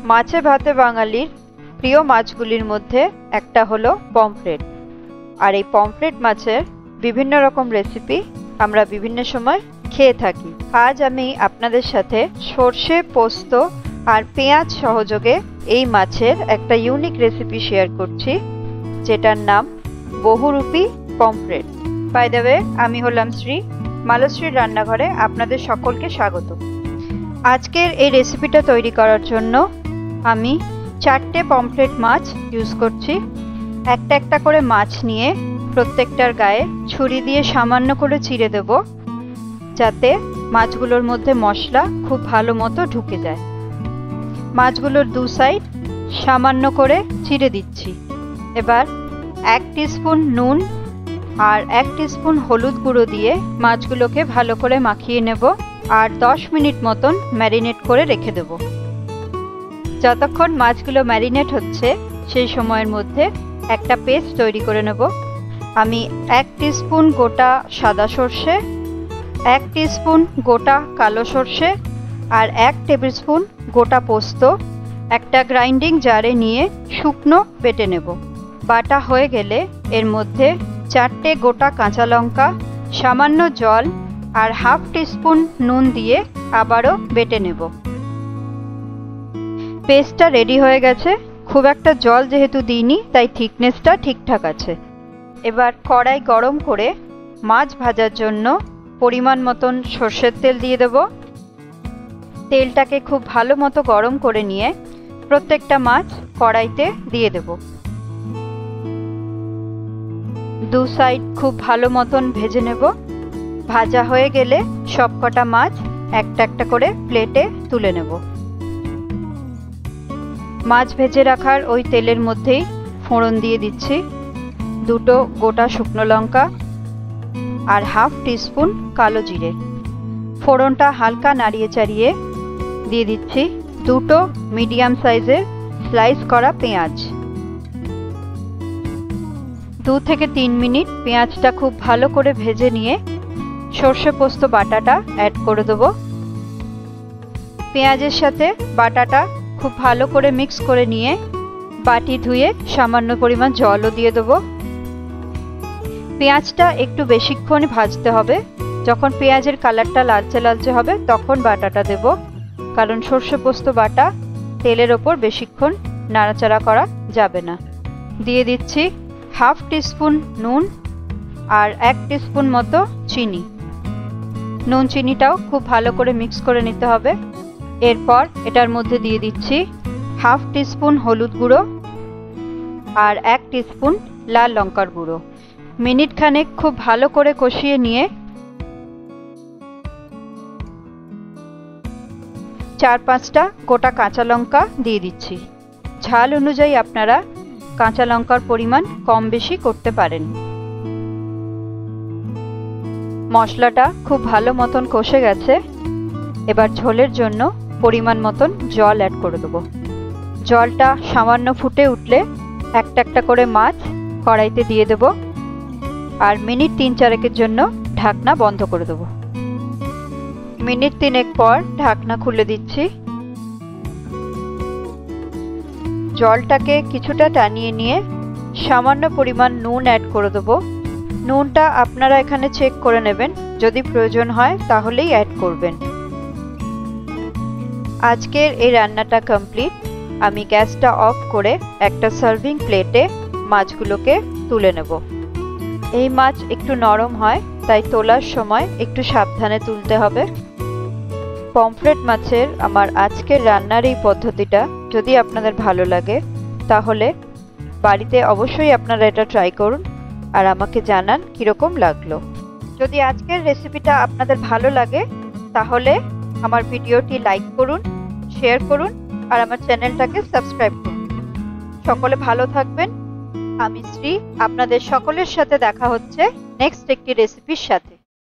মাছে ভাতে বাঙালির প্রিয় মাছগুলির মধ্যে একটা হলো পমফ্রেট। আর এই পমফ্রেট মাছের বিভিন্ন রকম রেসিপি আমরা বিভিন্ন সময় খেয়ে থাকি। আজ আমি আপনাদের সাথে সর্ষে, পোস্ত আর পেঁয়াজ সহযোগে এই মাছের একটা ইউনিক রেসিপি শেয়ার করছি, যেটার নাম বহুরূপী পমফ্রেট। বাই দ্য ওয়ে, আমি হলাম শ্রী। মালশ্রীর রান্নাঘরে আপনাদের সকলকে স্বাগত। আজকের এই রেসিপিটা তৈরি করার জন্য আমি 4টে পমফ্রেট মাছ ইউজ করছি। একটা একটা করে মাছ নিয়ে প্রত্যেকটার গায়ে ছুরি দিয়ে সামান্য করে চিড়ে দেব, যাতে মাছগুলোর মধ্যে মশলা খুব ভালো মতো ঢুকে যায়। মাছগুলোর দু সাইড সামান্য করে চিড়ে দিচ্ছি। এবার 1 টিস্পুন নুন আর 1 টিস্পুন হলুদ গুঁড়ো দিয়ে মাছগুলোকে ভালো করে মাখিয়ে নেব আর 10 মিনিট মতন ম্যারিনেট করে রেখে দেব। যতক্ষণ মাছগুলো ম্যারিনেট হচ্ছে সেই সময়ের মধ্যে একটা পেস্ট তৈরি করে নেব। আমি 1 টিস্পুন গোটা সাদা সর্ষে, 1 টিস্পুন গোটা কালো সর্ষে আর 1 টেবিলস্পুন গোটা পোস্ত একটা গ্রাইন্ডিং জারে নিয়ে শুকনো বেটে নেব। বাটা হয়ে গেলে এর মধ্যে 4টে গোটা কাঁচা লঙ্কা, সামান্য জল আর হাফ টিস্পুন নুন দিয়ে আবারও বেটে নেব। পেস্টটা রেডি হয়ে গেছে। খুব একটা জল যেহেতু দিইনি, তাই থিকনেসটা ঠিকঠাক আছে। এবার কড়াই গরম করে মাছ ভাজার জন্য পরিমাণ মতন সর্ষের তেল দিয়ে দেব। তেলটাকে খুব ভালো মতো গরম করে নিয়ে প্রত্যেকটা মাছ কড়াইতে দিয়ে দেব। দু সাইড খুব ভালো মতন ভেজে নেব। ভাজা হয়ে গেলে সবকটা মাছ একটা একটা করে প্লেটে তুলে নেব। মাছ ভেজে রাখার ওই তেলের মধ্যেই ফোড়ন দিয়ে দিচ্ছি 2টো গোটা শুকনো লঙ্কা আর হাফ টিস্পুন কালো জিরে। ফোড়নটা হালকা নাড়িয়ে চাড়িয়ে দিয়ে দিচ্ছি 2টো মিডিয়াম সাইজের স্লাইস করা পেঁয়াজ। 2 থেকে 3 মিনিট পেঁয়াজটা খুব ভালো করে ভেজে নিয়ে সর্ষে পোস্ত বাটাটা অ্যাড করে দেব। পেঁয়াজের সাথে বাটাটা খুব ভালো করে মিক্স করে নিয়ে বাটি ধুয়ে সামান্য পরিমাণ জলও দিয়ে দেব। পেঁয়াজটা একটু বেশিক্ষণ ভাজতে হবে। যখন পেঁয়াজের কালারটা লালচে লালচে হবে তখন বাটাটা দেব, কারণ সর্ষে পোস্ত বাটা তেলের ওপর বেশিক্ষণ নাড়াচাড়া করা যাবে না। দিয়ে দিচ্ছি হাফ টিস্পুন নুন আর 1 টিস্পুন মতো চিনি। নুন চিনিটাও খুব ভালো করে মিক্স করে নিতে হবে। এরপর এটার মধ্যে দিয়ে দিচ্ছি হাফ টিস্পুন হলুদ গুঁড়ো আর 1 টিস্পুন লাল লঙ্কার গুঁড়ো। মিনিট খানেক খুব ভালো করে কষিয়ে নিয়ে 4-5টা গোটা কাঁচা লঙ্কা দিয়ে দিচ্ছি। ঝাল অনুযায়ী আপনারা কাঁচা লঙ্কার পরিমাণ কম বেশি করতে পারেন। মশলাটা খুব ভালো মতন কষে গেছে। এবার ঝোলের জন্য পরিমাণ মতন জল অ্যাড করে দেবো। জলটা সামান্য ফুটে উঠলে একটা একটা করে মাছ কড়াইতে দিয়ে দেব আর মিনিট 3-4 জন্য ঢাকনা বন্ধ করে দেব। মিনিট 3 পর ঢাকনা খুলে দিচ্ছি। জলটাকে কিছুটা টানিয়ে নিয়ে সামান্য পরিমাণ নুন অ্যাড করে দেব। নুনটা আপনারা এখানে চেক করে নেবেন, যদি প্রয়োজন হয় তাহলেই অ্যাড করবেন। আজকের এই রান্নাটা কমপ্লিট। আমি গ্যাসটা অফ করে একটা সার্ভিং প্লেটে মাছগুলোকে তুলে নেব। এই মাছ একটু নরম হয়, তাই তোলার সময় একটু সাবধানে তুলতে হবে। পমফ্রেট মাছের আমার আজকের রান্নার এই পদ্ধতিটা যদি আপনাদের ভালো লাগে তাহলে বাড়িতে অবশ্যই আপনারা এটা ট্রাই করুন আর আমাকে জানান কীরকম লাগলো। যদি আজকের রেসিপিটা আপনাদের ভালো লাগে তাহলে আমার ভিডিওটি লাইক করুন, শেয়ার করুন আর আমার চ্যানেলটাকে সাবস্ক্রাইব করুন। সকলে ভালো থাকবেন। আমি শ্রী। আপনাদের সকলের সাথে দেখা হচ্ছে নেক্সট একটি রেসিপির সাথে।